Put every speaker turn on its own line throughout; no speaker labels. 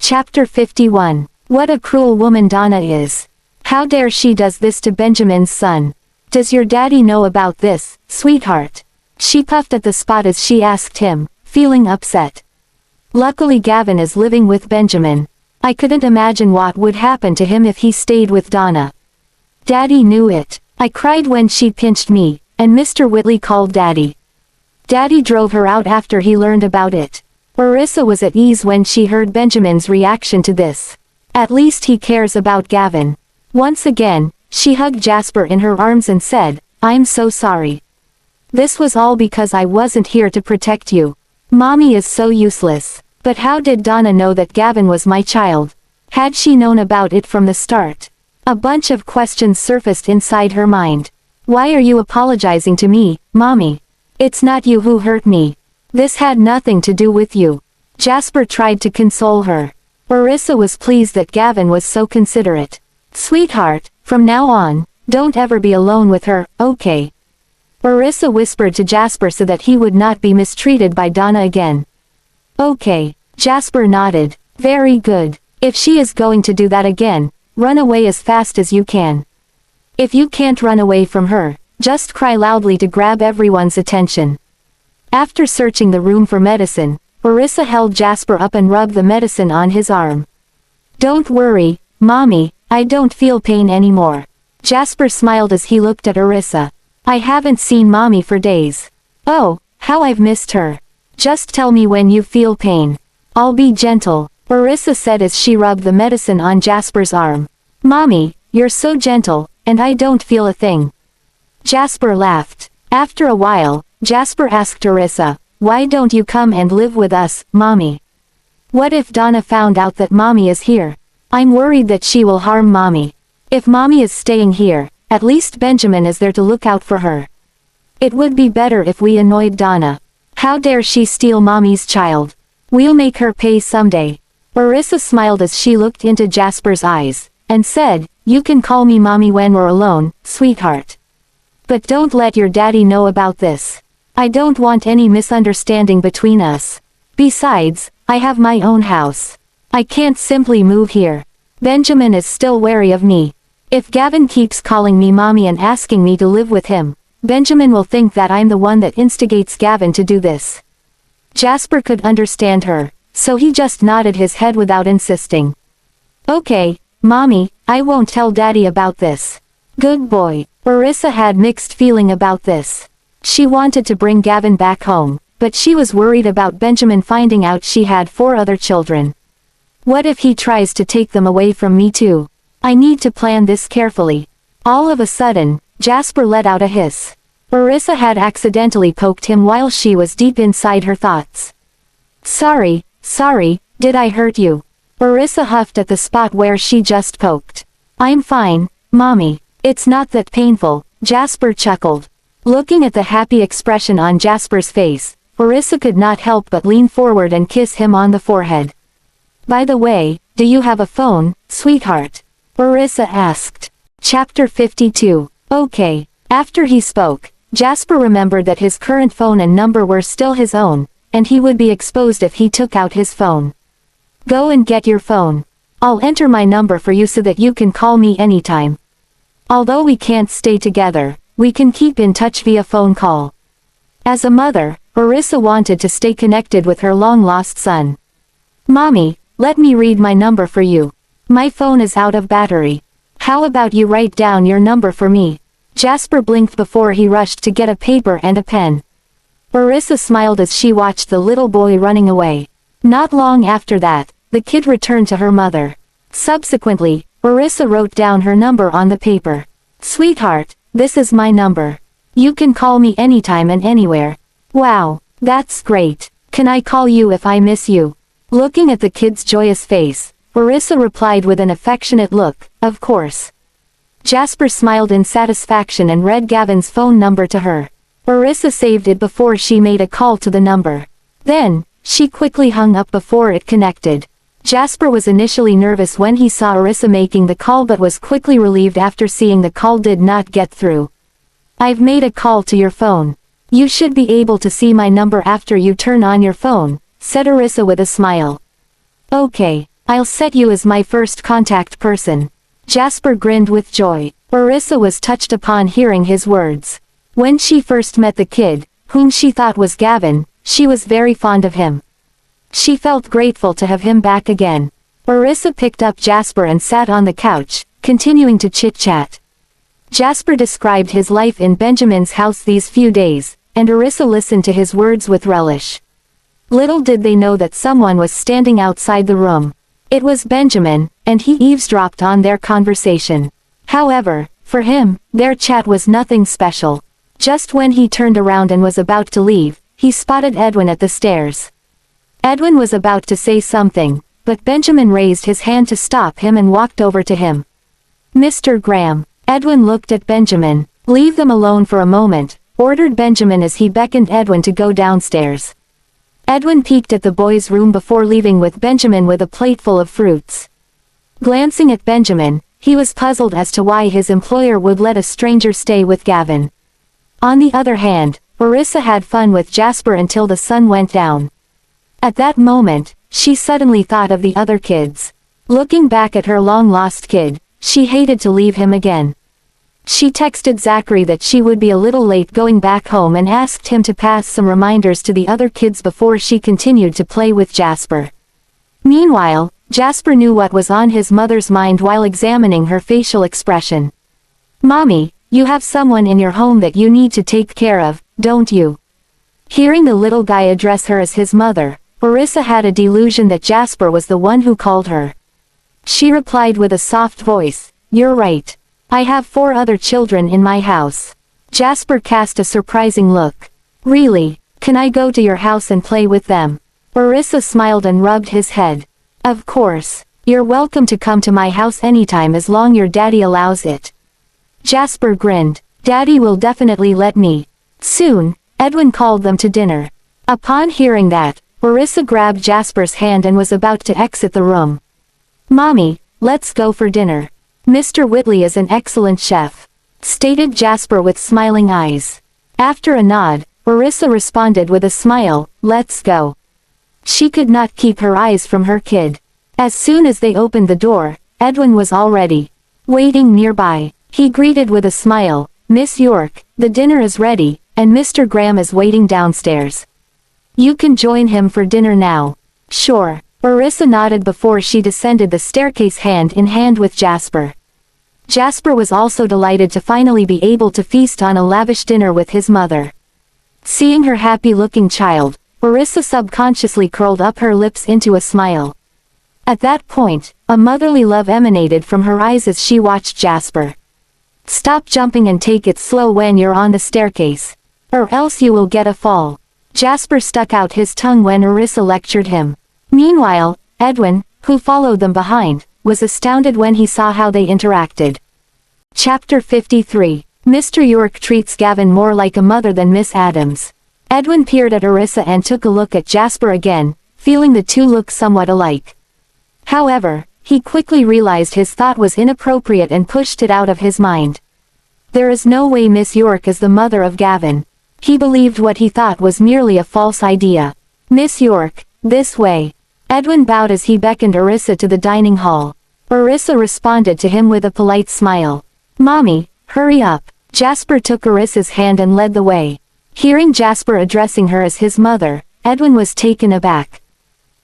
Chapter 51. What a cruel woman Donna is. How dare she does this to Benjamin's son? Does your daddy know about this, sweetheart? She puffed at the spot as she asked him, feeling upset. Luckily Gavin is living with Benjamin. I couldn't imagine what would happen to him if he stayed with Donna. Daddy knew it. I cried when she pinched me, and Mr. Whitley called Daddy. Daddy drove her out after he learned about it. Orissa was at ease when she heard Benjamin's reaction to this. At least he cares about Gavin. Once again, she hugged Jasper in her arms and said, "I'm so sorry. This was all because I wasn't here to protect you. Mommy is so useless." But how did Donna know that Gavin was my child? Had she known about it from the start? A bunch of questions surfaced inside her mind. Why are you apologizing to me, Mommy? It's not you who hurt me. This had nothing to do with you. Jasper tried to console her. Orissa was pleased that Gavin was so considerate. Sweetheart, from now on, don't ever be alone with her, okay? Orissa whispered to Jasper so that he would not be mistreated by Donna again. Okay, Jasper nodded. Very good. If she is going to do that again, run away as fast as you can. If you can't run away from her, just cry loudly to grab everyone's attention. After searching the room for medicine, Orissa held Jasper up and rubbed the medicine on his arm. Don't worry, Mommy, I don't feel pain anymore. Jasper smiled as he looked at Orissa. I haven't seen Mommy for days. Oh, how I've missed her. Just tell me when you feel pain. I'll be gentle, Orissa said as she rubbed the medicine on Jasper's arm. Mommy, you're so gentle, and I don't feel a thing. Jasper laughed. After a while, Jasper asked Orissa, why don't you come and live with us, Mommy? What if Donna found out that Mommy is here? I'm worried that she will harm Mommy. If Mommy is staying here, at least Benjamin is there to look out for her. It would be better if we annoyed Donna. How dare she steal Mommy's child? We'll make her pay someday. Orissa smiled as she looked into Jasper's eyes, and said, you can call me Mommy when we're alone, sweetheart. But don't let your daddy know about this. I don't want any misunderstanding between us. Besides, I have my own house. I can't simply move here. Benjamin is still wary of me. If Gavin keeps calling me Mommy and asking me to live with him, Benjamin will think that I'm the one that instigates Gavin to do this. Jasper could understand her, so he just nodded his head without insisting. Okay, Mommy, I won't tell Daddy about this. Good boy. Orissa had mixed feeling about this. She wanted to bring Gavin back home, but she was worried about Benjamin finding out she had 4 other children. What if he tries to take them away from me too? I need to plan this carefully. All of a sudden, Jasper let out a hiss. Orissa had accidentally poked him while she was deep inside her thoughts. Sorry, did I hurt you? Orissa huffed at the spot where she just poked. I'm fine, Mommy. It's not that painful, Jasper chuckled. Looking at the happy expression on Jasper's face, Orissa could not help but lean forward and kiss him on the forehead. By the way, do you have a phone, sweetheart? Orissa asked. Chapter 52. Okay. After he spoke, Jasper remembered that his current phone and number were still his own, and he would be exposed if he took out his phone. Go and get your phone. I'll enter my number for you so that you can call me anytime. Although we can't stay together, we can keep in touch via phone call. As a mother, Orissa wanted to stay connected with her long-lost son. Mommy, let me read my number for you. My phone is out of battery. How about you write down your number for me? Jasper blinked before he rushed to get a paper and a pen. Orissa smiled as she watched the little boy running away. Not long after that, the kid returned to her mother. Subsequently, Orissa wrote down her number on the paper. Sweetheart, this is my number. You can call me anytime and anywhere. Wow, that's great. Can I call you if I miss you? Looking at the kid's joyous face, Orissa replied with an affectionate look, of course. Jasper smiled in satisfaction and read Gavin's phone number to her. Orissa saved it before she made a call to the number. Then, she quickly hung up before it connected. Jasper was initially nervous when he saw Orissa making the call but was quickly relieved after seeing the call did not get through. I've made a call to your phone. You should be able to see my number after you turn on your phone, said Orissa with a smile. Okay. I'll set you as my first contact person. Jasper grinned with joy. Orissa was touched upon hearing his words. When she first met the kid, whom she thought was Gavin, she was very fond of him. She felt grateful to have him back again. Orissa picked up Jasper and sat on the couch, continuing to chit-chat. Jasper described his life in Benjamin's house these few days, and Orissa listened to his words with relish. Little did they know that someone was standing outside the room. It was Benjamin, and he eavesdropped on their conversation. However, for him, their chat was nothing special. Just when he turned around and was about to leave, he spotted Edwin at the stairs. Edwin was about to say something, but Benjamin raised his hand to stop him and walked over to him. Mr. Graham. Edwin looked at Benjamin. Leave them alone for a moment, ordered Benjamin as he beckoned Edwin to go downstairs. Edwin peeked at the boys' room before leaving with Benjamin with a plate full of fruits. Glancing at Benjamin, he was puzzled as to why his employer would let a stranger stay with Gavin. On the other hand, Orissa had fun with Jasper until the sun went down. At that moment, she suddenly thought of the other kids. Looking back at her long-lost kid, she hated to leave him again. She texted Zachary that she would be a little late going back home and asked him to pass some reminders to the other kids before she continued to play with Jasper. Meanwhile, Jasper knew what was on his mother's mind while examining her facial expression. Mommy, you have someone in your home that you need to take care of, don't you? Hearing the little guy address her as his mother, Orissa had a delusion that Jasper was the one who called her. She replied with a soft voice, "You're right. I have 4 other children in my house." Jasper cast a surprising look. Really? Can I go to your house and play with them? Orissa smiled and rubbed his head. Of course. You're welcome to come to my house anytime as long your daddy allows it. Jasper grinned. Daddy will definitely let me. Soon, Edwin called them to dinner. Upon hearing that, Orissa grabbed Jasper's hand and was about to exit the room. Mommy, let's go for dinner. Mr. Whitley is an excellent chef, stated Jasper with smiling eyes. After a nod, Orissa responded with a smile, let's go. She could not keep her eyes from her kid. As soon as they opened the door, Edwin was already waiting nearby. He greeted with a smile, Miss York, the dinner is ready, and Mr. Graham is waiting downstairs. You can join him for dinner now. Sure. Orissa nodded before she descended the staircase hand in hand with Jasper. Jasper was also delighted to finally be able to feast on a lavish dinner with his mother. Seeing her happy-looking child, Orissa subconsciously curled up her lips into a smile. At that point, a motherly love emanated from her eyes as she watched Jasper. Stop jumping and take it slow when you're on the staircase. Or else you will get a fall. Jasper stuck out his tongue when Orissa lectured him. Meanwhile, Edwin, who followed them behind, was astounded when he saw how they interacted. Chapter 53. Mr. York treats Gavin more like a mother than Miss Adams. Edwin peered at Orissa and took a look at Jasper again, feeling the two look somewhat alike. However, he quickly realized his thought was inappropriate and pushed it out of his mind. There is no way Miss York is the mother of Gavin. He believed what he thought was merely a false idea. Miss York, this way. Edwin bowed as he beckoned Orissa to the dining hall. Orissa responded to him with a polite smile. Mommy, hurry up. Jasper took Orissa's hand and led the way. Hearing Jasper addressing her as his mother, Edwin was taken aback.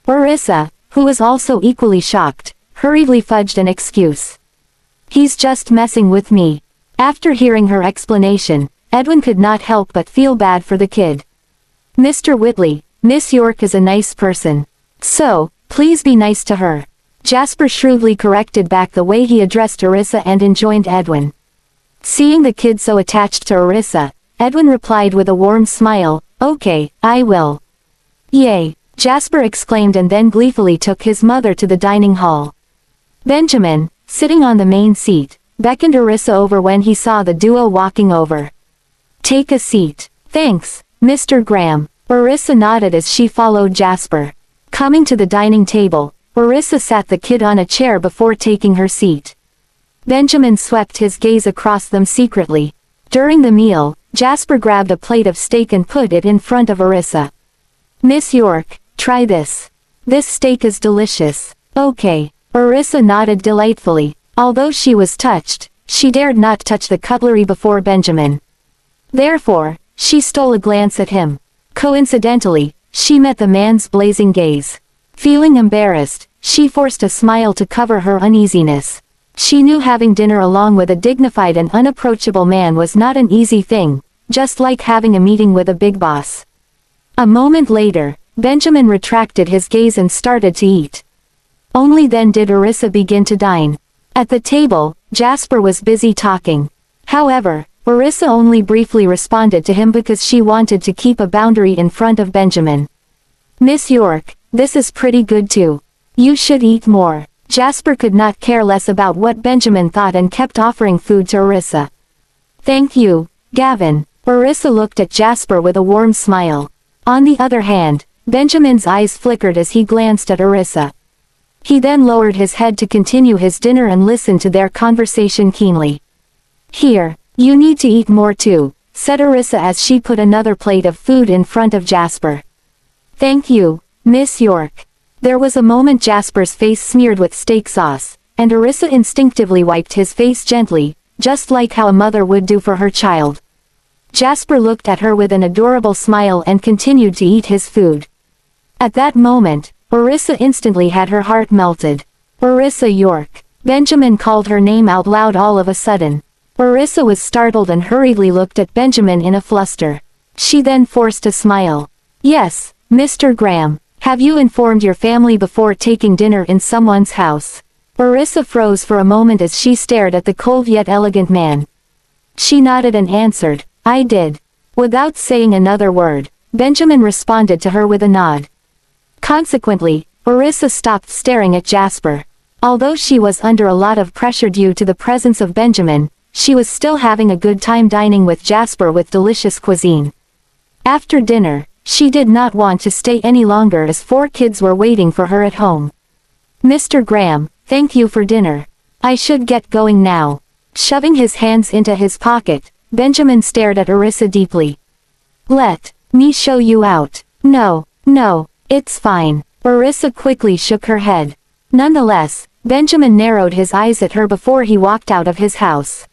Orissa, who was also equally shocked, hurriedly fudged an excuse. He's just messing with me. After hearing her explanation, Edwin could not help but feel bad for the kid. Mr. Whitley, Miss York is a nice person. So, please be nice to her. Jasper shrewdly corrected back the way he addressed Orissa and enjoined Edwin. Seeing the kid so attached to Orissa, Edwin replied with a warm smile, Okay, I will. Yay, Jasper exclaimed and then gleefully took his mother to the dining hall. Benjamin, sitting on the main seat, beckoned Orissa over when he saw the duo walking over. Take a seat. Thanks, Mr. Graham. Orissa nodded as she followed Jasper. Coming to the dining table, Orissa sat the kid on a chair before taking her seat. Benjamin swept his gaze across them secretly. During the meal, Jasper grabbed a plate of steak and put it in front of Orissa. Miss York, try this. This steak is delicious. Okay. Orissa nodded delightfully. Although she was touched, she dared not touch the cutlery before Benjamin. Therefore, she stole a glance at him. Coincidentally, she met the man's blazing gaze. Feeling embarrassed, she forced a smile to cover her uneasiness. She knew having dinner along with a dignified and unapproachable man was not an easy thing, just like having a meeting with a big boss. A moment later, Benjamin retracted his gaze and started to eat. Only then did Orissa begin to dine. At the table, Jasper was busy talking. However, Orissa only briefly responded to him because she wanted to keep a boundary in front of Benjamin. "Miss York, this is pretty good too. You should eat more." Jasper could not care less about what Benjamin thought and kept offering food to Orissa. "Thank you, Gavin." Orissa looked at Jasper with a warm smile. On the other hand, Benjamin's eyes flickered as he glanced at Orissa. He then lowered his head to continue his dinner and listened to their conversation keenly. "Here, you need to eat more too," said Orissa as she put another plate of food in front of Jasper. "Thank you, Miss York." There was a moment Jasper's face smeared with steak sauce, and Orissa instinctively wiped his face gently, just like how a mother would do for her child. Jasper looked at her with an adorable smile and continued to eat his food. At that moment, Orissa instantly had her heart melted. "Orissa York." Benjamin called her name out loud all of a sudden. Orissa was startled and hurriedly looked at Benjamin in a fluster. She then forced a smile. "Yes, Mr. Graham. Have you informed your family before taking dinner in someone's house?" Orissa froze for a moment as she stared at the cold yet elegant man. She nodded and answered, "I did." Without saying another word, Benjamin responded to her with a nod. Consequently, Orissa stopped staring at Jasper. Although she was under a lot of pressure due to the presence of Benjamin, she was still having a good time dining with Jasper with delicious cuisine. After dinner, she did not want to stay any longer as 4 kids were waiting for her at home. "Mr. Graham, thank you for dinner. I should get going now." Shoving his hands into his pocket, Benjamin stared at Orissa deeply. "Let me show you out." No, it's fine." Orissa quickly shook her head. Nonetheless, Benjamin narrowed his eyes at her before he walked out of his house.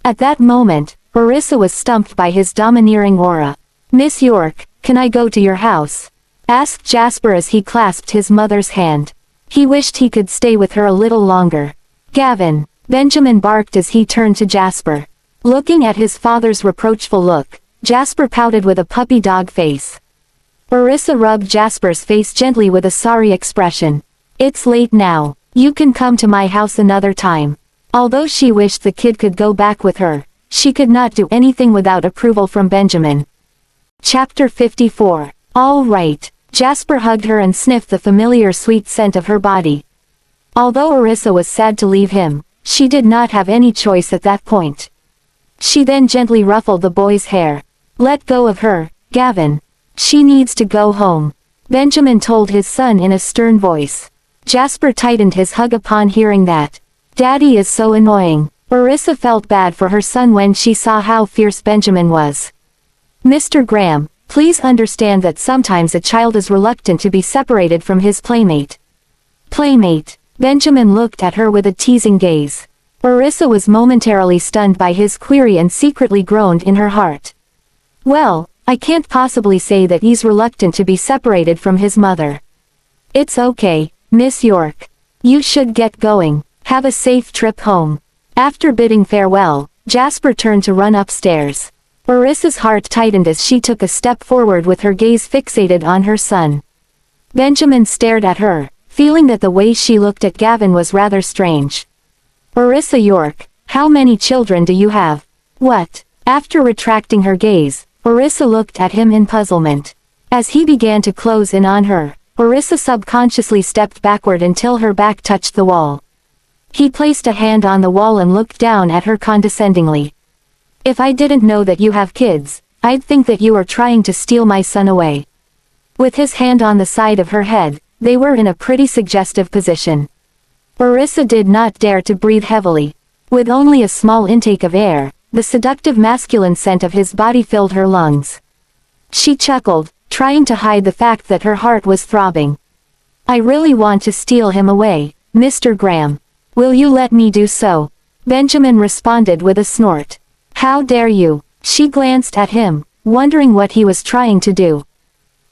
At that moment, Orissa was stumped by his domineering aura. "Miss York, can I go to your house?" asked Jasper as he clasped his mother's hand. He wished he could stay with her a little longer. "Gavin," Benjamin barked as he turned to Jasper. Looking at his father's reproachful look, Jasper pouted with a puppy dog face. Orissa rubbed Jasper's face gently with a sorry expression. "It's late now. You can come to my house another time." Although she wished the kid could go back with her, she could not do anything without approval from Benjamin. Chapter 54. All right. Jasper hugged her and sniffed the familiar sweet scent of her body. Although Orissa was sad to leave him, she did not have any choice at that point. She then gently ruffled the boy's hair. "Let go of her, Gavin. She needs to go home," Benjamin told his son in a stern voice. Jasper tightened his hug upon hearing that. "Daddy is so annoying." Orissa felt bad for her son when she saw how fierce Benjamin was. "Mr. Graham, please understand that sometimes a child is reluctant to be separated from his playmate." "Playmate?" Benjamin looked at her with a teasing gaze. Orissa was momentarily stunned by his query and secretly groaned in her heart. "Well, I can't possibly say that he's reluctant to be separated from his mother." "It's okay, Miss York. You should get going. Have a safe trip home." After bidding farewell, Jasper turned to run upstairs. Orissa's heart tightened as she took a step forward with her gaze fixated on her son. Benjamin stared at her, feeling that the way she looked at Gavin was rather strange. "Orissa York, how many children do you have?" "What?" After retracting her gaze, Orissa looked at him in puzzlement. As he began to close in on her, Orissa subconsciously stepped backward until her back touched the wall. He placed a hand on the wall and looked down at her condescendingly. "If I didn't know that you have kids, I'd think that you are trying to steal my son away." With his hand on the side of her head, they were in a pretty suggestive position. Orissa did not dare to breathe heavily. With only a small intake of air, the seductive masculine scent of his body filled her lungs. She chuckled, trying to hide the fact that her heart was throbbing. I really want to steal him away, Mr. Graham. Will you let me do so? Benjamin responded with a snort. How dare you? She glanced at him, wondering what he was trying to do.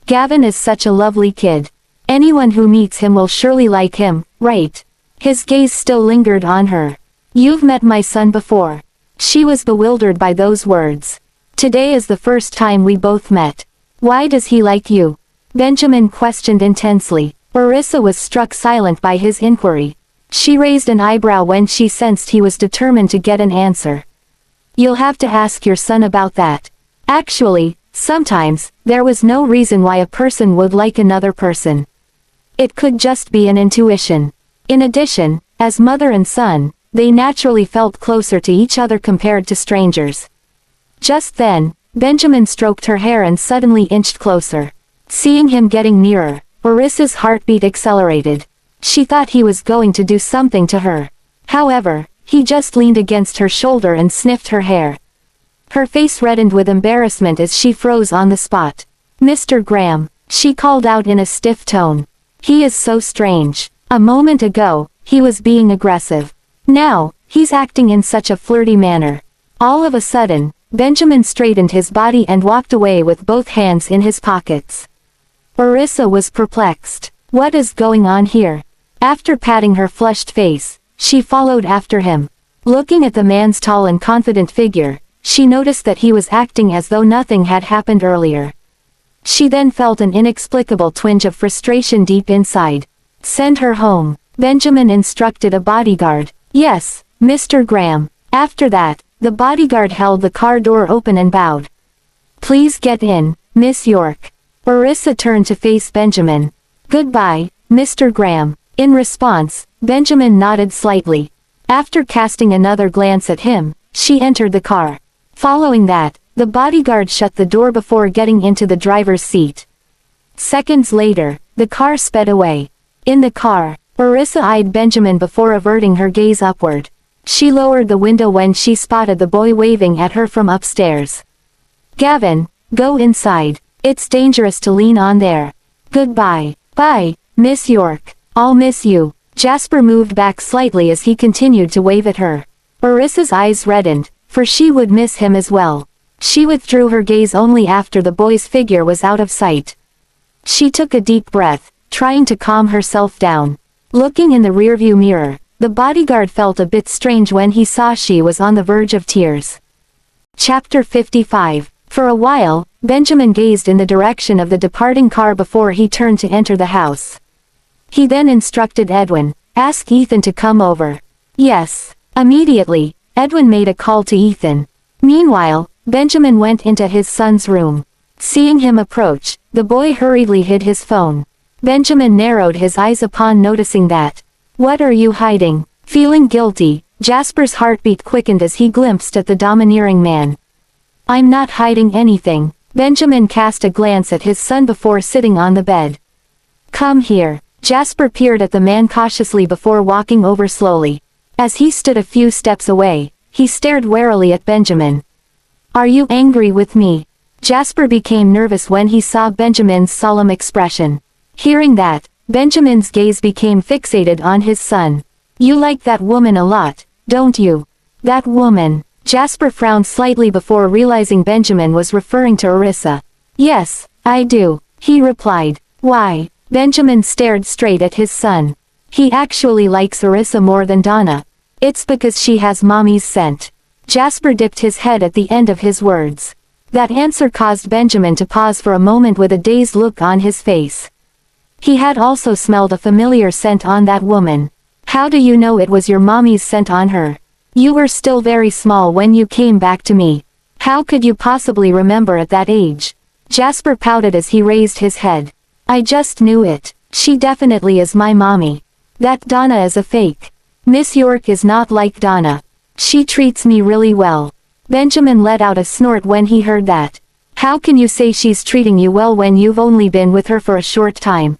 Gavin is such a lovely kid. Anyone who meets him will surely like him, right? His gaze still lingered on her. You've met my son before. She was bewildered by those words. Today is the first time we both met. Why does he like you? Benjamin questioned intensely. Orissa was struck silent by his inquiry. She raised an eyebrow when she sensed he was determined to get an answer. You'll have to ask your son about that. Actually, sometimes, there was no reason why a person would like another person. It could just be an intuition. In addition, as mother and son, they naturally felt closer to each other compared to strangers. Just then, Benjamin stroked her hair and suddenly inched closer. Seeing him getting nearer, Orissa's heartbeat accelerated. She thought he was going to do something to her. However, he just leaned against her shoulder and sniffed her hair. Her face reddened with embarrassment as she froze on the spot. Mr. Graham, she called out in a stiff tone. He is so strange. A moment ago, he was being aggressive. Now, he's acting in such a flirty manner. All of a sudden, Benjamin straightened his body and walked away with both hands in his pockets. Orissa was perplexed. What is going on here? After patting her flushed face, she followed after him. Looking at the man's tall and confident figure, she noticed that he was acting as though nothing had happened earlier. She then felt an inexplicable twinge of frustration deep inside. Send her home, Benjamin instructed a bodyguard. Yes, Mr. Graham. After that, the bodyguard held the car door open and bowed. Please get in, Miss York. Orissa turned to face Benjamin. Goodbye, Mr. Graham. In response, Benjamin nodded slightly. After casting another glance at him, she entered the car. Following that, the bodyguard shut the door before getting into the driver's seat. Seconds later, the car sped away. In the car, Orissa eyed Benjamin before averting her gaze upward. She lowered the window when she spotted the boy waving at her from upstairs. Gavin, go inside. It's dangerous to lean on there. Goodbye. Bye, Miss York. I'll miss you. Jasper moved back slightly as he continued to wave at her. Orissa's eyes reddened, for she would miss him as well. She withdrew her gaze only after the boy's figure was out of sight. She took a deep breath, trying to calm herself down. Looking in the rearview mirror, the bodyguard felt a bit strange when he saw she was on the verge of tears. Chapter 55. For a while, Benjamin gazed in the direction of the departing car before he turned to enter the house. He then instructed Edwin, ask Ethan to come over. Yes. Immediately, Edwin made a call to Ethan. Meanwhile, Benjamin went into his son's room. Seeing him approach, the boy hurriedly hid his phone. Benjamin narrowed his eyes upon noticing that. What are you hiding? Feeling guilty, Jasper's heartbeat quickened as he glimpsed at the domineering man. I'm not hiding anything. Benjamin cast a glance at his son before sitting on the bed. Come here. Jasper peered at the man cautiously before walking over slowly. As he stood a few steps away, he stared warily at Benjamin. Are you angry with me? Jasper became nervous when he saw Benjamin's solemn expression. Hearing that, Benjamin's gaze became fixated on his son. You like that woman a lot, don't you? That woman. Jasper frowned slightly before realizing Benjamin was referring to Orissa. Yes, I do, he replied. Why? Benjamin stared straight at his son. He actually likes Orissa more than Donna. It's because she has mommy's scent. Jasper dipped his head at the end of his words. That answer caused Benjamin to pause for a moment with a dazed look on his face. He had also smelled a familiar scent on that woman. How do you know it was your mommy's scent on her? You were still very small when you came back to me. How could you possibly remember at that age? Jasper pouted as he raised his head. I just knew it. She definitely is my mommy. That Donna is a fake. Miss York is not like Donna. She treats me really well. Benjamin let out a snort when he heard that. How can you say she's treating you well when you've only been with her for a short time?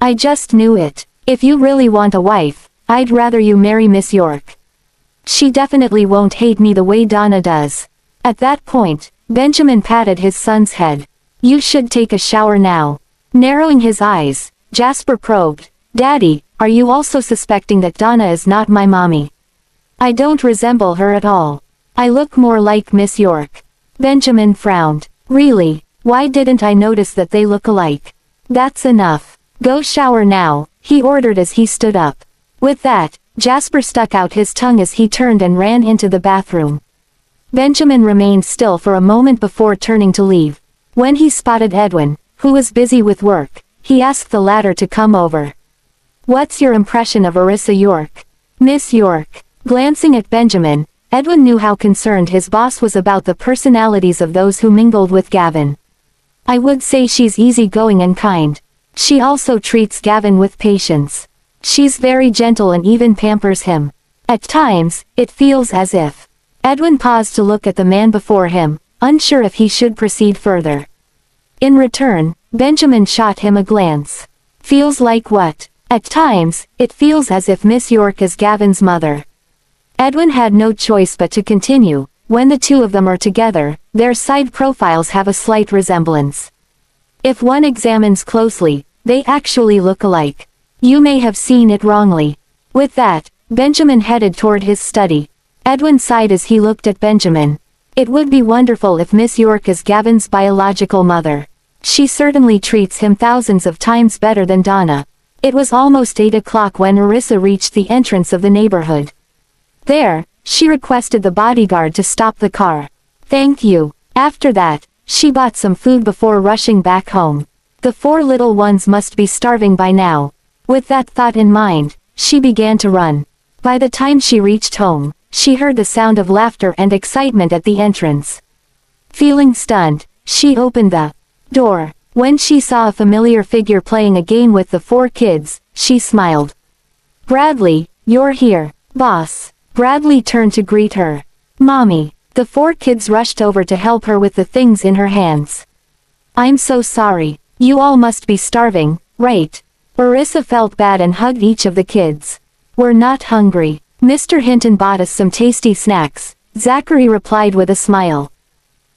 I just knew it. If you really want a wife, I'd rather you marry Miss York. She definitely won't hate me the way Donna does. At that point, Benjamin patted his son's head. You should take a shower now. Narrowing his eyes, Jasper probed. Daddy, are you also suspecting that Donna is not my mommy? I don't resemble her at all. I look more like Miss York. Benjamin frowned. Really? Why didn't I notice that they look alike? That's enough. Go shower now, he ordered as he stood up. With that, Jasper stuck out his tongue as he turned and ran into the bathroom. Benjamin remained still for a moment before turning to leave. When he spotted Edwin, who was busy with work, he asked the latter to come over. What's your impression of Orissa York? Miss York. Glancing at Benjamin, Edwin knew how concerned his boss was about the personalities of those who mingled with Gavin. I would say she's easygoing and kind. She also treats Gavin with patience. She's very gentle and even pampers him. At times, it feels as if. Edwin paused to look at the man before him, unsure if he should proceed further. In return, Benjamin shot him a glance. Feels like what? At times, it feels as if Miss York is Gavin's mother. Edwin had no choice but to continue. When the two of them are together, their side profiles have a slight resemblance. If one examines closely, they actually look alike. You may have seen it wrongly. With that, Benjamin headed toward his study. Edwin sighed as he looked at Benjamin. It would be wonderful if Miss York is Gavin's biological mother. She certainly treats him thousands of times better than Donna. It was almost 8 o'clock when Orissa reached the entrance of the neighborhood. There, she requested the bodyguard to stop the car. Thank you. After that, she bought some food before rushing back home. The 4 little ones must be starving by now. With that thought in mind, she began to run. By the time she reached home, she heard the sound of laughter and excitement at the entrance. Feeling stunned, she opened the door. When she saw a familiar figure playing a game with the 4 kids, she smiled. Bradley, you're here, boss. Bradley turned to greet her. Mommy. The 4 kids rushed over to help her with the things in her hands. I'm so sorry. You all must be starving, right? Orissa felt bad and hugged each of the kids. We're not hungry. Mr. Hinton bought us some tasty snacks, Zachary replied with a smile.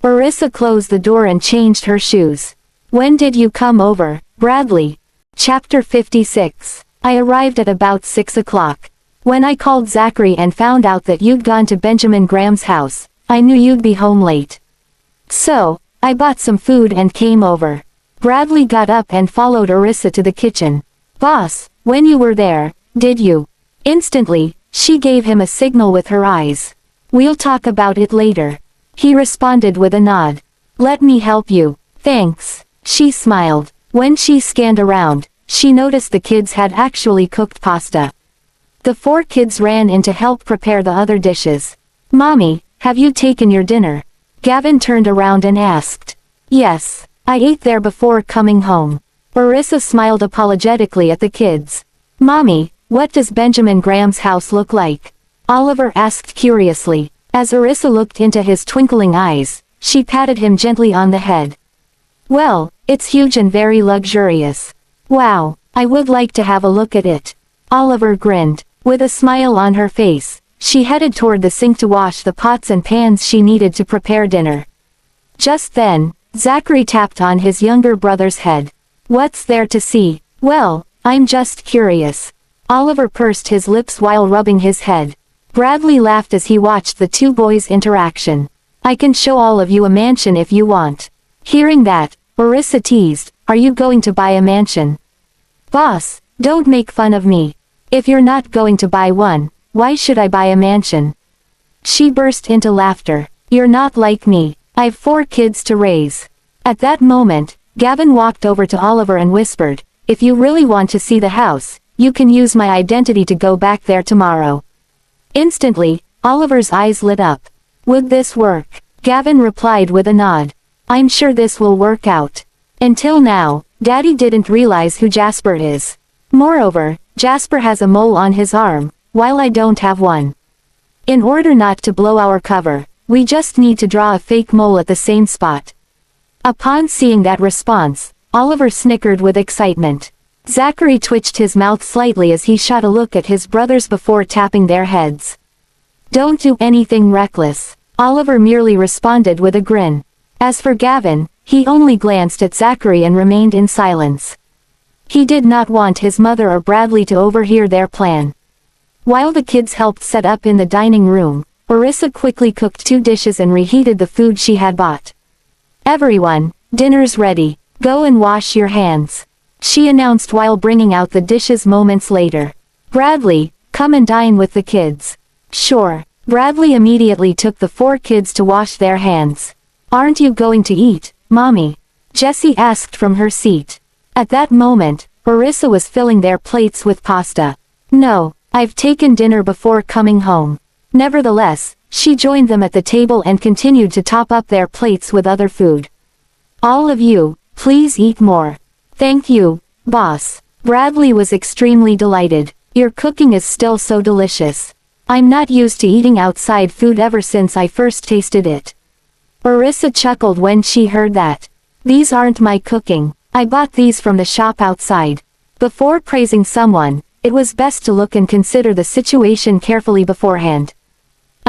Orissa closed the door and changed her shoes. When did you come over, Bradley? Chapter 56. I arrived at about 6 o'clock. When I called Zachary and found out that you'd gone to Benjamin Graham's house, I knew you'd be home late. So, I bought some food and came over. Bradley got up and followed Orissa to the kitchen. Boss, when you were there, did you? Instantly, she gave him a signal with her eyes. We'll talk about it later. He responded with a nod. Let me help you. Thanks. She smiled. When she scanned around, she noticed the kids had actually cooked pasta. The 4 kids ran in to help prepare the other dishes. Mommy, have you taken your dinner? Gavin turned around and asked. Yes, I ate there before coming home. Orissa smiled apologetically at the kids. Mommy, what does Benjamin Graham's house look like? Oliver asked curiously. As Orissa looked into his twinkling eyes, she patted him gently on the head. Well, it's huge and very luxurious. Wow, I would like to have a look at it. Oliver grinned. With a smile on her face, she headed toward the sink to wash the pots and pans she needed to prepare dinner. Just then, Zachary tapped on his younger brother's head. What's there to see? Well, I'm just curious. Oliver pursed his lips while rubbing his head. Bradley laughed as he watched the 2 boys' interaction. I can show all of you a mansion if you want. Hearing that, Orissa teased, are you going to buy a mansion? Boss, don't make fun of me. If you're not going to buy one, why should I buy a mansion? She burst into laughter. You're not like me. I've 4 kids to raise. At that moment, Gavin walked over to Oliver and whispered, if you really want to see the house, you can use my identity to go back there tomorrow. Instantly, Oliver's eyes lit up. Would this work? Gavin replied with a nod. I'm sure this will work out. Until now, Daddy didn't realize who Jasper is. Moreover, Jasper has a mole on his arm, while I don't have one. In order not to blow our cover, we just need to draw a fake mole at the same spot. Upon seeing that response, Oliver snickered with excitement. Zachary twitched his mouth slightly as he shot a look at his brothers before tapping their heads. Don't do anything reckless, Oliver merely responded with a grin. As for Gavin, he only glanced at Zachary and remained in silence. He did not want his mother or Bradley to overhear their plan. While the kids helped set up in the dining room, Orissa quickly cooked 2 dishes and reheated the food she had bought. "Everyone, dinner's ready. Go and wash your hands," she announced while bringing out the dishes moments later. "Bradley, come and dine with the kids." "Sure." Bradley immediately took the 4 kids to wash their hands. "Aren't you going to eat, Mommy?" Jessie asked from her seat. At that moment, Orissa was filling their plates with pasta. "No, I've taken dinner before coming home." Nevertheless, she joined them at the table and continued to top up their plates with other food. "All of you, please eat more." "Thank you, boss." Bradley was extremely delighted. "Your cooking is still so delicious. I'm not used to eating outside food ever since I first tasted it." Orissa chuckled when she heard that. "These aren't my cooking. I bought these from the shop outside." Before praising someone, it was best to look and consider the situation carefully beforehand.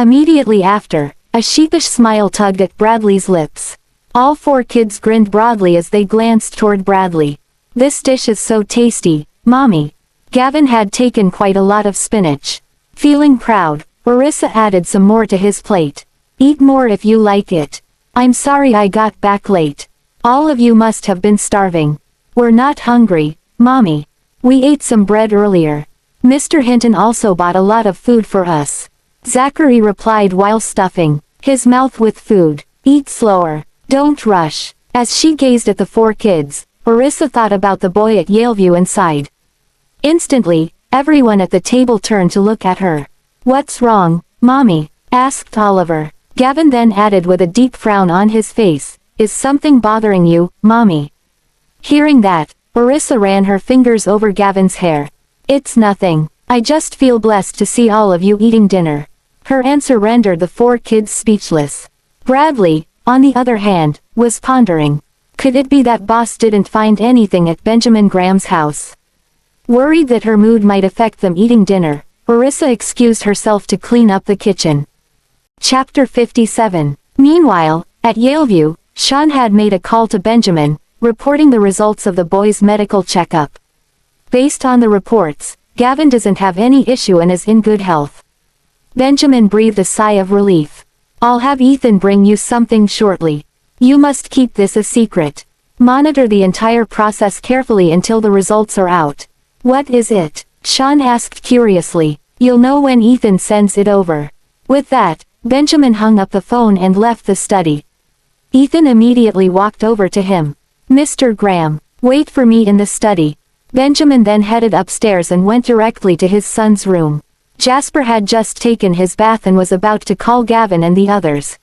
Immediately after, a sheepish smile tugged at Bradley's lips. All 4 kids grinned broadly as they glanced toward Bradley. "This dish is so tasty, Mommy." Gavin had taken quite a lot of spinach. Feeling proud, Orissa added some more to his plate. "Eat more if you like it. I'm sorry I got back late. All of you must have been starving." "We're not hungry, Mommy. We ate some bread earlier. Mr. Hinton also bought a lot of food for us." Zachary replied while stuffing his mouth with food. "Eat slower. Don't rush." As she gazed at the 4 kids, Orissa thought about the boy at Yaleview and sighed. Instantly, everyone at the table turned to look at her. "What's wrong, Mommy?" asked Oliver. Gavin then added with a deep frown on his face, "Is something bothering you, Mommy?" Hearing that, Orissa ran her fingers over Gavin's hair. "It's nothing. I just feel blessed to see all of you eating dinner." Her answer rendered the 4 kids speechless. Bradley, on the other hand, was pondering. Could it be that boss didn't find anything at Benjamin Graham's house? Worried that her mood might affect them eating dinner, Orissa excused herself to clean up the kitchen. Chapter 57. Meanwhile, at Yaleview, Sean had made a call to Benjamin, reporting the results of the boy's medical checkup. Based on the reports, Gavin doesn't have any issue and is in good health. Benjamin breathed a sigh of relief. "I'll have Ethan bring you something shortly. You must keep this a secret. Monitor the entire process carefully until the results are out." "What is it?" Sean asked curiously. "You'll know when Ethan sends it over." With that, Benjamin hung up the phone and left the study. Ethan immediately walked over to him. "Mr. Graham, wait for me in the study." Benjamin then headed upstairs and went directly to his son's room. Jasper had just taken his bath and was about to call Gavin and the others.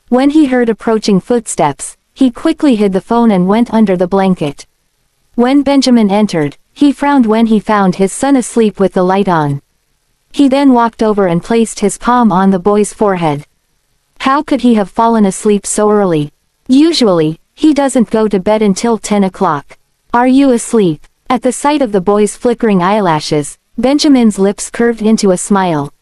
When he heard approaching footsteps, he quickly hid the phone and went under the blanket. When Benjamin entered, he frowned when he found his son asleep with the light on. He then walked over and placed his palm on the boy's forehead. How could he have fallen asleep so early? Usually, he doesn't go to bed until 10 o'clock. "Are you asleep?" At the sight of the boy's flickering eyelashes, Benjamin's lips curved into a smile.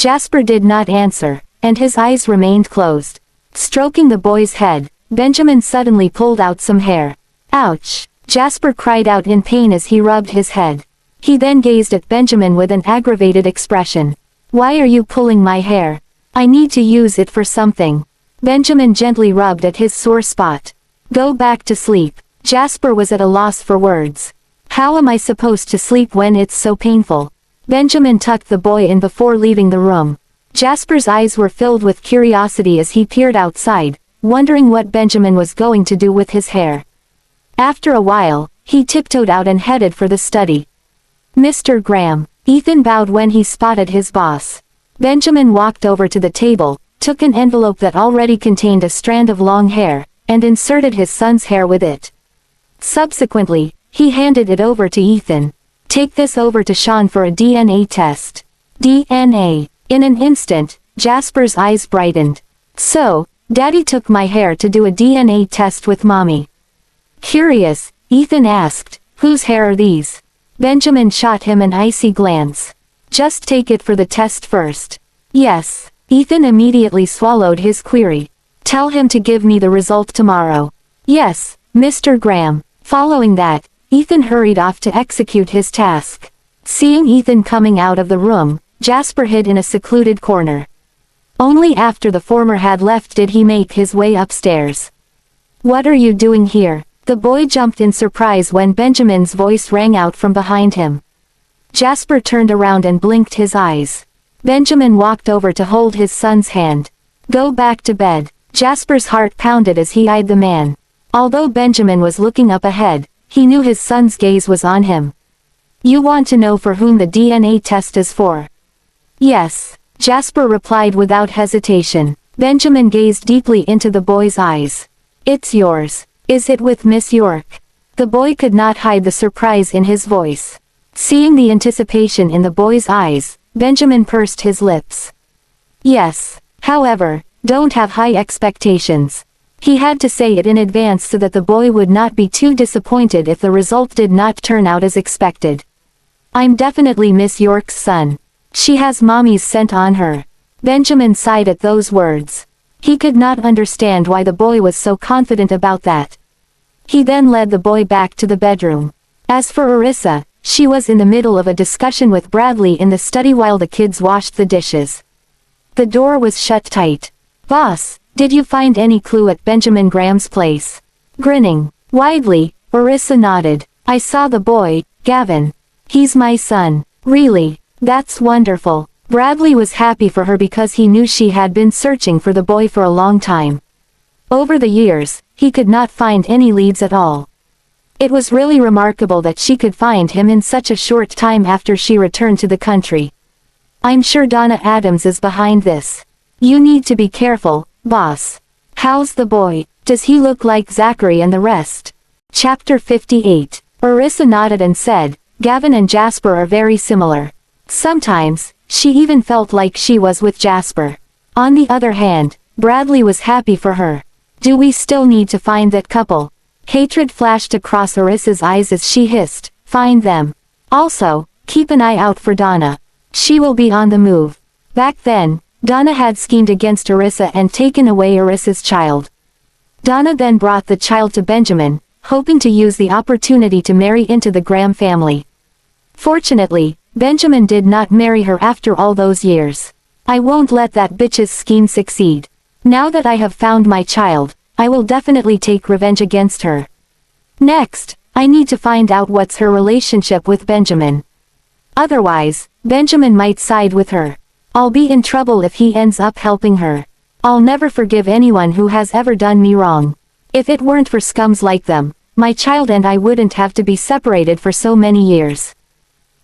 Jasper did not answer, and his eyes remained closed. Stroking the boy's head, Benjamin suddenly pulled out some hair. "Ouch!" Jasper cried out in pain as he rubbed his head. He then gazed at Benjamin with an aggravated expression. "Why are you pulling my hair? I need to use it for something." Benjamin gently rubbed at his sore spot. "Go back to sleep." Jasper was at a loss for words. "How am I supposed to sleep when it's so painful?" Benjamin tucked the boy in before leaving the room. Jasper's eyes were filled with curiosity as he peered outside, wondering what Benjamin was going to do with his hair. After a while, he tiptoed out and headed for the study. "Mr. Graham." Ethan bowed when he spotted his boss. Benjamin walked over to the table, took an envelope that already contained a strand of long hair, and inserted his son's hair with it. Subsequently, he handed it over to Ethan. "Take this over to Sean for a DNA test." DNA. In an instant, Jasper's eyes brightened. "So, Daddy took my hair to do a DNA test with Mommy." Curious, Ethan asked, "Whose hair are these?" Benjamin shot him an icy glance. "Just take it for the test first." "Yes." Ethan immediately swallowed his query. "Tell him to give me the result tomorrow." "Yes, Mr. Graham." Following that, Ethan hurried off to execute his task. Seeing Ethan coming out of the room, Jasper hid in a secluded corner. Only after the former had left did he make his way upstairs. "What are you doing here?" The boy jumped in surprise when Benjamin's voice rang out from behind him. Jasper turned around and blinked his eyes. Benjamin walked over to hold his son's hand. "Go back to bed." Jasper's heart pounded as he eyed the man. Although Benjamin was looking up ahead, he knew his son's gaze was on him. "You want to know for whom the DNA test is for?" "Yes," Jasper replied without hesitation. Benjamin gazed deeply into the boy's eyes. "It's yours. Is it with Miss York?" The boy could not hide the surprise in his voice. Seeing the anticipation in the boy's eyes, Benjamin pursed his lips. "Yes. However, don't have high expectations." He had to say it in advance so that the boy would not be too disappointed if the result did not turn out as expected. "I'm definitely Miss York's son. She has mommy's scent on her." Benjamin sighed at those words. He could not understand why the boy was so confident about that. He then led the boy back to the bedroom. As for Orissa, she was in the middle of a discussion with Bradley in the study while the kids washed the dishes. The door was shut tight. "Boss, did you find any clue at Benjamin Graham's place?" Grinning widely, Orissa nodded. "I saw the boy, Gavin. He's my son." "Really? That's wonderful." Bradley was happy for her because he knew she had been searching for the boy for a long time. Over the years, he could not find any leads at all. It was really remarkable that she could find him in such a short time after she returned to the country. "I'm sure Donna Adams is behind this. You need to be careful, boss." "How's the boy? Does he look like Zachary and the rest?" Chapter 58. Orissa nodded and said, "Gavin and Jasper are very similar." Sometimes, she even felt like she was with Jasper. On the other hand, Bradley was happy for her. "Do we still need to find that couple?" Hatred flashed across Orissa's eyes as she hissed, "Find them. Also, keep an eye out for Donna. She will be on the move." Back then, Donna had schemed against Orissa and taken away Orissa's child. Donna then brought the child to Benjamin, hoping to use the opportunity to marry into the Graham family. Fortunately, Benjamin did not marry her after all those years. "I won't let that bitch's scheme succeed. Now that I have found my child, I will definitely take revenge against her. Next, I need to find out what's her relationship with Benjamin. Otherwise, Benjamin might side with her. I'll be in trouble if he ends up helping her. I'll never forgive anyone who has ever done me wrong. If it weren't for scums like them, my child and I wouldn't have to be separated for so many years."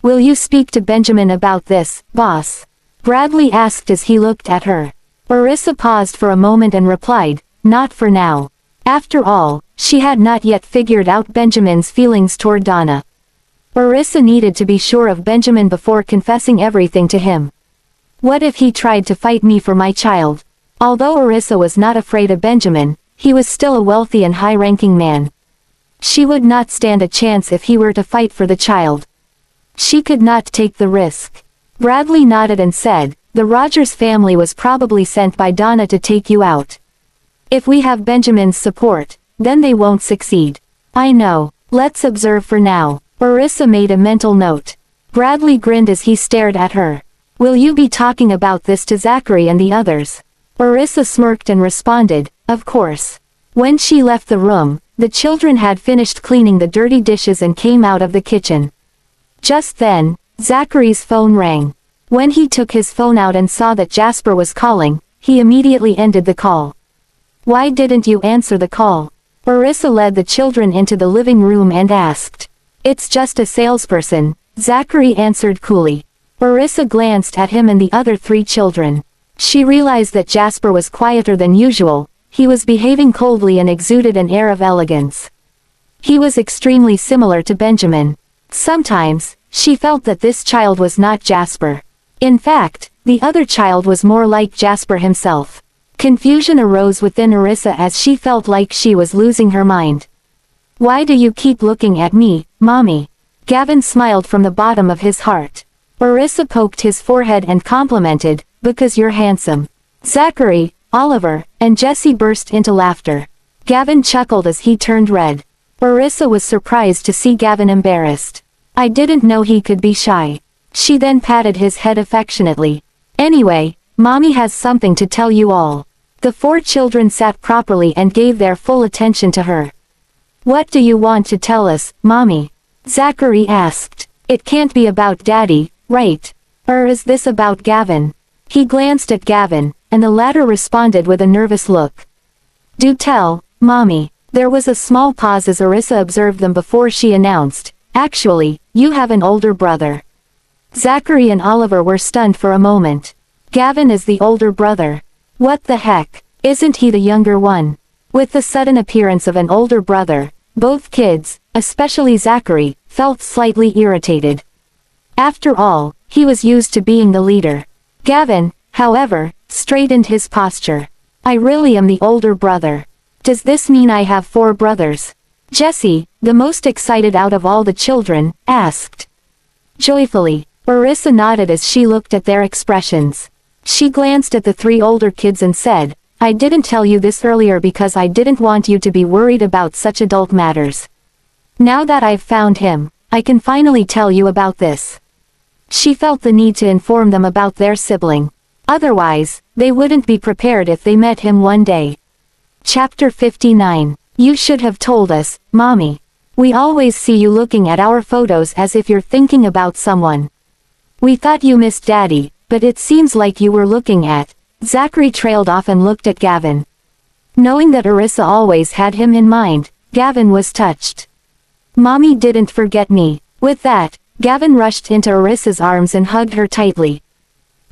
"Will you speak to Benjamin about this, boss?" Bradley asked as he looked at her. Orissa paused for a moment and replied, "Not for now." After all, she had not yet figured out Benjamin's feelings toward Donna. Orissa needed to be sure of Benjamin before confessing everything to him. What if he tried to fight me for my child? Although Orissa was not afraid of Benjamin, he was still a wealthy and high-ranking man. She would not stand a chance if he were to fight for the child. She could not take the risk. Bradley nodded and said, "The Rogers family was probably sent by Donna to take you out. If we have Benjamin's support, then they won't succeed." "I know. Let's observe for now." Orissa made a mental note. Bradley grinned as he stared at her. "Will you be talking about this to Zachary and the others?" Orissa smirked and responded, "Of course." When she left the room, the children had finished cleaning the dirty dishes and came out of the kitchen. Just then, Zachary's phone rang. When he took his phone out and saw that Jasper was calling, he immediately ended the call. "Why didn't you answer the call?" Orissa led the children into the living room and asked. "It's just a salesperson," Zachary answered coolly. Orissa glanced at him and the other three children. She realized that Jasper was quieter than usual. He was behaving coldly and exuded an air of elegance. He was extremely similar to Benjamin. Sometimes, she felt that this child was not Jasper. In fact, the other child was more like Jasper himself. Confusion arose within Orissa as she felt like she was losing her mind. "Why do you keep looking at me, Mommy?" Gavin smiled from the bottom of his heart. Orissa poked his forehead and complimented, "Because you're handsome." Zachary, Oliver, and Jesse burst into laughter. Gavin chuckled as he turned red. Orissa was surprised to see Gavin embarrassed. I didn't know he could be shy. She then patted his head affectionately. Anyway, Mommy has something to tell you all. The 4 children sat properly and gave their full attention to her. What do you want to tell us, Mommy? Zachary asked. It can't be about Daddy, right? Or is this about Gavin? He glanced at Gavin, and the latter responded with a nervous look. Do tell, Mommy. There was a small pause as Orissa observed them before she announced, actually, you have an older brother. Zachary and Oliver were stunned for a moment. Gavin is the older brother. What the heck? Isn't he the younger one? With the sudden appearance of an older brother, both kids, especially Zachary, felt slightly irritated. After all, he was used to being the leader. Gavin, however, straightened his posture. I really am the older brother. Does this mean I have 4 brothers? Jesse, the most excited out of all the children, asked. Joyfully, Orissa nodded as she looked at their expressions. She glanced at the 3 older kids and said, I didn't tell you this earlier because I didn't want you to be worried about such adult matters. Now that I've found him, I can finally tell you about this. She felt the need to inform them about their sibling. Otherwise, they wouldn't be prepared if they met him one day. Chapter 59. You should have told us, Mommy. We always see you looking at our photos as if you're thinking about someone. We thought you missed Daddy, but it seems like you were looking at. Zachary trailed off and looked at Gavin. Knowing that Orissa always had him in mind, Gavin was touched. Mommy didn't forget me. With that, Gavin rushed into Orissa's arms and hugged her tightly.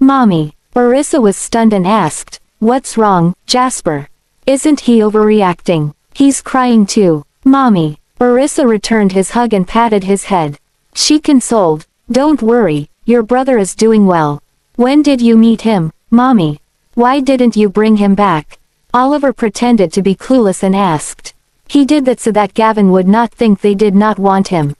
Mommy. Orissa was stunned and asked, What's wrong, Jasper? Isn't he overreacting? He's crying too. Mommy. Orissa returned his hug and patted his head. She consoled, Don't worry, your brother is doing well. When did you meet him, Mommy? Why didn't you bring him back? Oliver pretended to be clueless and asked. He did that so that Gavin would not think they did not want him.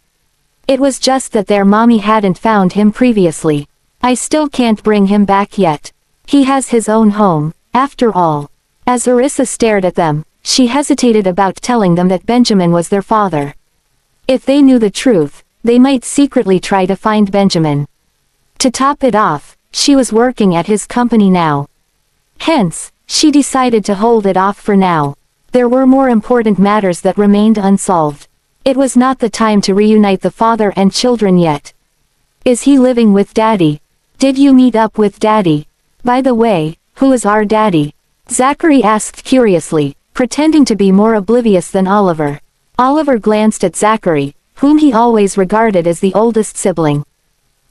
It was just that their mommy hadn't found him previously. I still can't bring him back yet. He has his own home, after all. As Orissa stared at them, she hesitated about telling them that Benjamin was their father. If they knew the truth, they might secretly try to find Benjamin. To top it off, she was working at his company now. Hence, she decided to hold it off for now. There were more important matters that remained unsolved. It was not the time to reunite the father and children yet. Is he living with Daddy? Did you meet up with Daddy? By the way, who is our Daddy? Zachary asked curiously, pretending to be more oblivious than Oliver. Oliver glanced at Zachary, whom he always regarded as the oldest sibling.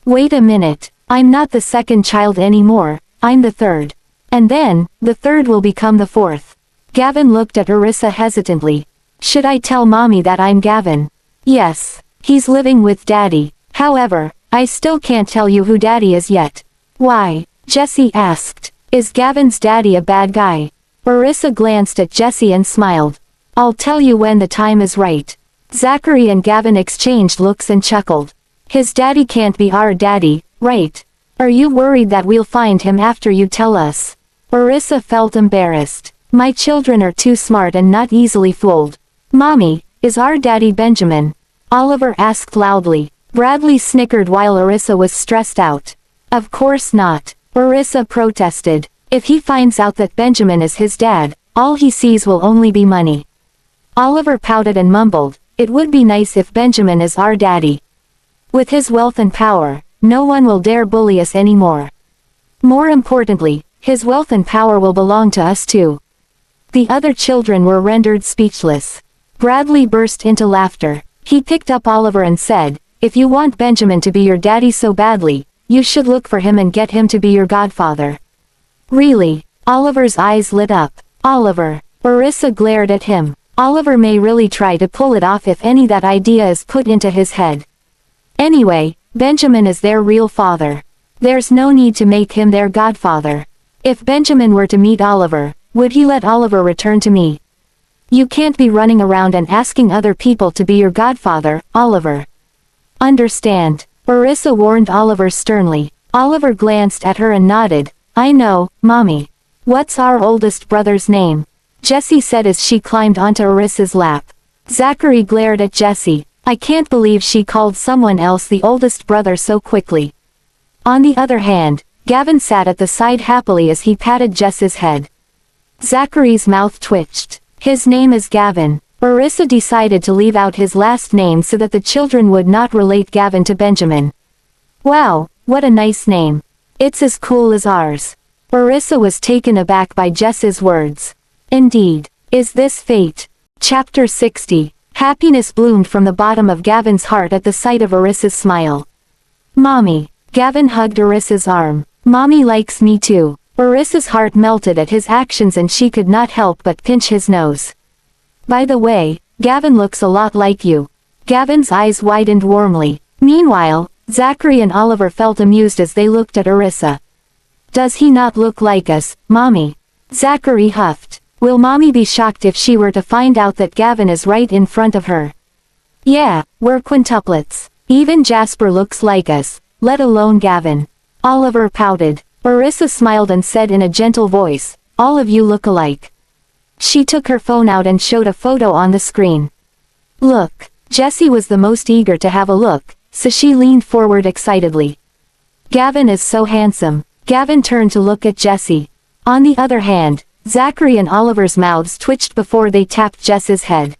Wait a minute, I'm not the second child anymore, I'm the third. And then, the third will become the fourth. Gavin looked at Orissa hesitantly. Should I tell Mommy that I'm Gavin? Yes, he's living with Daddy. However, I still can't tell you who Daddy is yet. Why? Jesse asked. Is Gavin's daddy a bad guy? Orissa glanced at Jesse and smiled. I'll tell you when the time is right. Zachary and Gavin exchanged looks and chuckled. His daddy can't be our daddy, right? Are you worried that we'll find him after you tell us? Orissa felt embarrassed. My children are too smart and not easily fooled. Mommy, is our daddy Benjamin? Oliver asked loudly. Bradley snickered while Orissa was stressed out. Of course not. Orissa protested. If he finds out that Benjamin is his dad, all he sees will only be money. Oliver pouted and mumbled, It would be nice if Benjamin is our daddy. With his wealth and power, no one will dare bully us anymore. More importantly, his wealth and power will belong to us too. The other children were rendered speechless. Bradley burst into laughter. He picked up Oliver and said, If you want Benjamin to be your daddy so badly, you should look for him and get him to be your godfather. Really? Oliver's eyes lit up. Oliver. Orissa glared at him. Oliver may really try to pull it off if any that idea is put into his head. Anyway, Benjamin is their real father. There's no need to make him their godfather. If Benjamin were to meet Oliver, would he let Oliver return to me? You can't be running around and asking other people to be your godfather, Oliver. Understand. Orissa warned Oliver sternly. Oliver glanced at her and nodded. I know, Mommy. What's our oldest brother's name? Jessie said as she climbed onto Orissa's lap. Zachary glared at Jesse. I can't believe she called someone else the oldest brother so quickly. On the other hand, Gavin sat at the side happily as he patted Jess's head. Zachary's mouth twitched. His name is Gavin. Orissa decided to leave out his last name so that the children would not relate Gavin to Benjamin. Wow, what a nice name. It's as cool as ours. Orissa was taken aback by Jess's words. Indeed. Is this fate? Chapter 60. Happiness bloomed from the bottom of Gavin's heart at the sight of Orissa's smile. Mommy. Gavin hugged Orissa's arm. Mommy likes me too. Orissa's heart melted at his actions and she could not help but pinch his nose. By the way, Gavin looks a lot like you. Gavin's eyes widened warmly. Meanwhile, Zachary and Oliver felt amused as they looked at Orissa. Does he not look like us, Mommy? Zachary huffed. Will Mommy be shocked if she were to find out that Gavin is right in front of her? Yeah, we're quintuplets. Even Jasper looks like us, let alone Gavin. Oliver pouted. Orissa smiled and said in a gentle voice, all of you look alike. She took her phone out and showed a photo on the screen. Look. Jessie was the most eager to have a look, so she leaned forward excitedly. Gavin is so handsome. Gavin turned to look at Jessie. On the other hand, Zachary and Oliver's mouths twitched before they tapped Jess's head.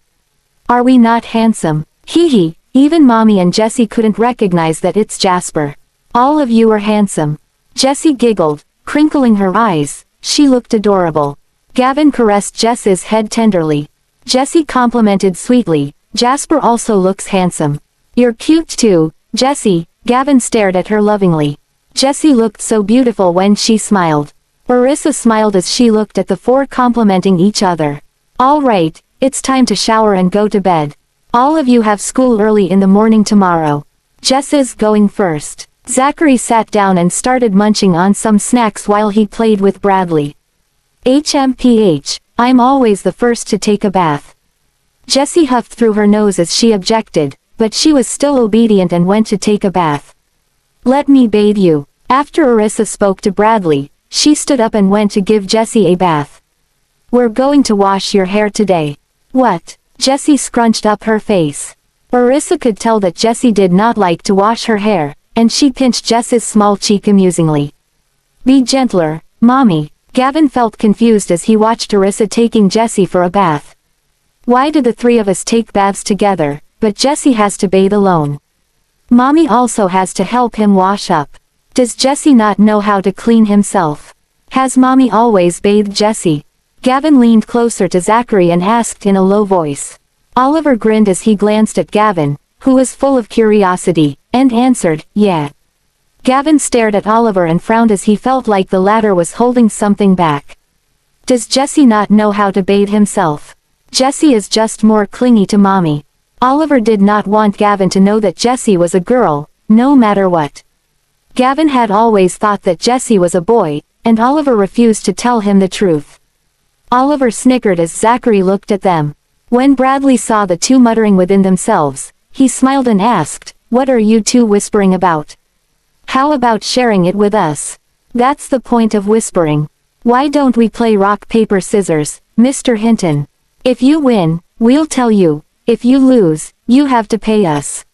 Are we not handsome? Hee, even Mommy and Jessie couldn't recognize that it's Jasper. All of you are handsome. Jessie giggled, crinkling her eyes. She looked adorable. Gavin caressed Jess's head tenderly. Jessie complimented sweetly, Jasper also looks handsome. You're cute too, Jessie. Gavin stared at her lovingly. Jessie looked so beautiful when she smiled. Orissa smiled as she looked at the four complimenting each other. All right, it's time to shower and go to bed. All of you have school early in the morning tomorrow. Jess's going first. Zachary sat down and started munching on some snacks while he played with Bradley. HMPH, I'm always the first to take a bath. Jessie huffed through her nose as she objected, but she was still obedient and went to take a bath. Let me bathe you. After Orissa spoke to Bradley, she stood up and went to give Jessie a bath. We're going to wash your hair today. What? Jessie scrunched up her face. Orissa could tell that Jessie did not like to wash her hair, and she pinched Jess's small cheek amusingly. Be gentler, Mommy. Gavin felt confused as he watched Orissa taking Jessie for a bath. Why do the three of us take baths together, but Jessie has to bathe alone? Mommy also has to help him wash up. Does Jessie not know how to clean himself? Has Mommy always bathed Jessie? Gavin leaned closer to Zachary and asked in a low voice. Oliver grinned as he glanced at Gavin, who was full of curiosity, and answered, yeah. Gavin stared at Oliver and frowned as he felt like the latter was holding something back. Does Jessie not know how to bathe himself? Jessie is just more clingy to Mommy. Oliver did not want Gavin to know that Jessie was a girl, no matter what. Gavin had always thought that Jessie was a boy, and Oliver refused to tell him the truth. Oliver snickered as Zachary looked at them. When Bradley saw the two muttering within themselves, he smiled and asked, what are you two whispering about? How about sharing it with us? That's the point of whispering. Why don't we play rock paper scissors, Mr. Hinton? If you win, we'll tell you. If you lose, you have to pay us.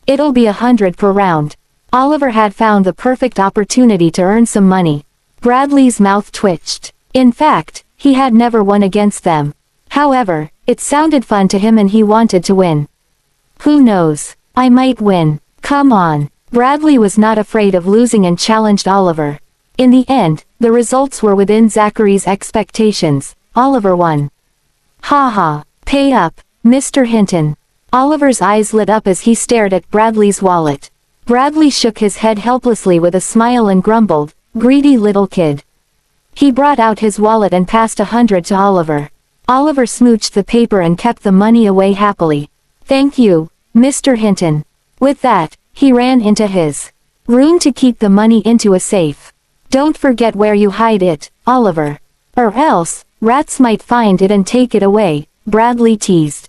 It'll be 100 per round. Oliver had found the perfect opportunity to earn some money. Bradley's mouth twitched. In fact, he had never won against them. However, it sounded fun to him and he wanted to win. Who knows? I might win. Come on. Bradley was not afraid of losing and challenged Oliver. In the end, the results were within Zachary's expectations. Oliver won. Ha ha. Pay up, Mr. Hinton. Oliver's eyes lit up as he stared at Bradley's wallet. Bradley shook his head helplessly with a smile and grumbled, greedy little kid. He brought out his wallet and passed 100 to Oliver. Oliver smooched the paper and kept the money away happily. Thank you, Mr. Hinton. With that, he ran into his room to keep the money into a safe. Don't forget where you hide it, Oliver. Or else, rats might find it and take it away, Bradley teased.